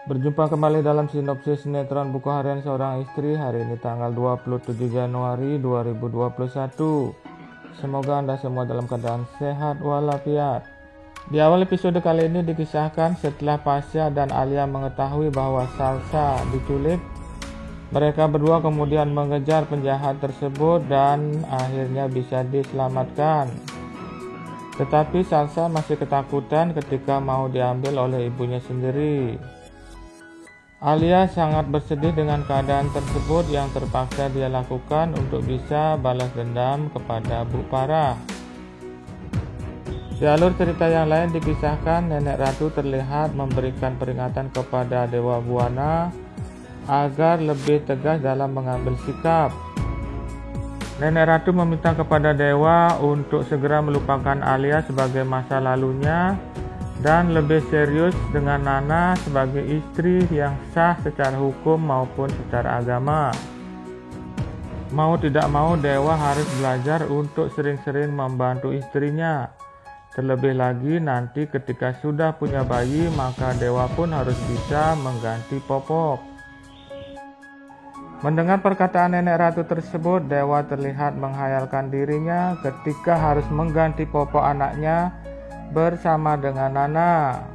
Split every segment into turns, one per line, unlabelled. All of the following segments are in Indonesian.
Berjumpa kembali dalam sinopsis sinetron Buku Harian Seorang Istri hari ini tanggal 27 Januari 2021. Semoga Anda semua dalam keadaan sehat walafiat. Di awal episode kali ini dikisahkan setelah Pasha dan Alia mengetahui bahwa Salsa diculik, mereka berdua kemudian mengejar penjahat tersebut dan akhirnya bisa diselamatkan. Tetapi Salsa masih ketakutan ketika mau diambil oleh ibunya sendiri. Alia sangat bersedih dengan keadaan tersebut yang terpaksa dia lakukan untuk bisa balas dendam kepada Bu Parah. Di alur cerita yang lain dikisahkan Nenek Ratu terlihat memberikan peringatan kepada Dewa Buana agar lebih tegas dalam mengambil sikap. Nenek Ratu meminta kepada Dewa untuk segera melupakan Alia sebagai masa lalunya dan lebih serius dengan Nana sebagai istri yang sah secara hukum maupun secara agama. Mau tidak mau Dewa harus belajar untuk sering-sering membantu istrinya. Terlebih lagi nanti ketika sudah punya bayi maka Dewa pun harus bisa mengganti popok. Mendengar perkataan Nenek Ratu tersebut, Dewa terlihat menghayalkan dirinya ketika harus mengganti popok anaknya bersama dengan Nana.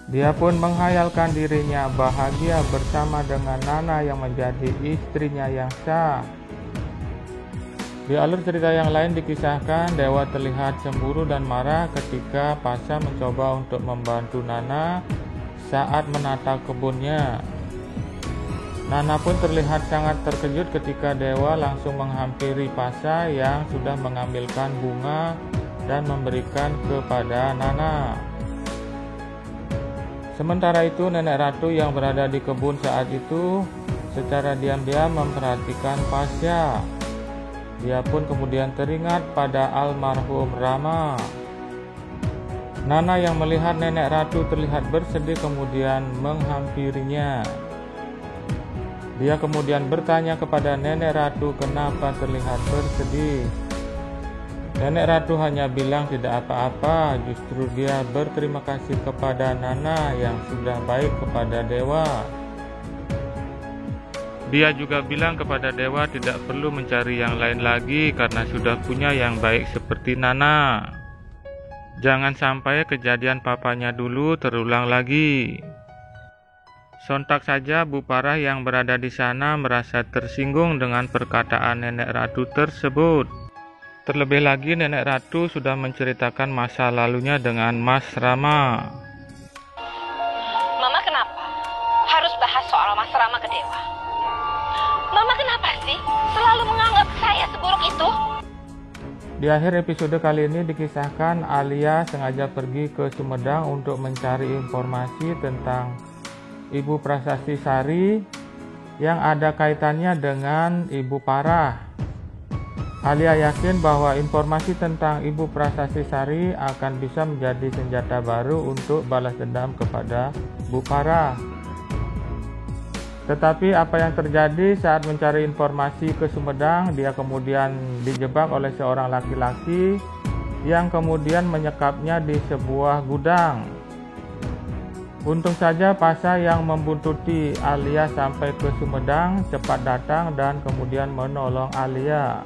Dia pun menghayalkan dirinya bahagia bersama dengan Nana yang menjadi istrinya yang sah. Di alur cerita yang lain dikisahkan Dewa terlihat cemburu dan marah ketika Pasha mencoba untuk membantu Nana saat menata kebunnya. Nana pun terlihat sangat terkejut ketika Dewa langsung menghampiri Pasha yang sudah mengambilkan bunga dan memberikan kepada Nana. Sementara itu Nenek Ratu yang berada di kebun saat itu secara diam-diam memperhatikan Pasha. Dia pun kemudian teringat pada almarhum Rama. Nana yang melihat Nenek Ratu terlihat bersedih kemudian menghampirinya. Dia kemudian bertanya kepada Nenek Ratu kenapa terlihat bersedih. Nenek Ratu hanya bilang tidak apa-apa, justru dia berterima kasih kepada Nana yang sudah baik kepada Dewa. Dia juga bilang kepada Dewa tidak perlu mencari yang lain lagi karena sudah punya yang baik seperti Nana. Jangan sampai kejadian papanya dulu terulang lagi. Sontak saja Bu Parah yang berada di sana merasa tersinggung dengan perkataan Nenek Ratu tersebut. Terlebih lagi Nenek Ratu sudah menceritakan masa lalunya dengan Mas Rama.
Mama kenapa harus bahas soal Mas Rama ke Dewa? Mama kenapa sih selalu menganggap saya seburuk itu?
Di akhir episode kali ini dikisahkan Alia sengaja pergi ke Sumedang untuk mencari informasi tentang Ibu Prasasti Sari yang ada kaitannya dengan Ibu Parah. Alia yakin bahwa informasi tentang Ibu Prasasti Sari akan bisa menjadi senjata baru untuk balas dendam kepada Bu Parah. Tetapi apa yang terjadi saat mencari informasi ke Sumedang, dia kemudian dijebak oleh seorang laki-laki yang kemudian menyekapnya di sebuah gudang. Untung saja Pasha yang membuntuti Alia sampai ke Sumedang cepat datang dan kemudian menolong Alia.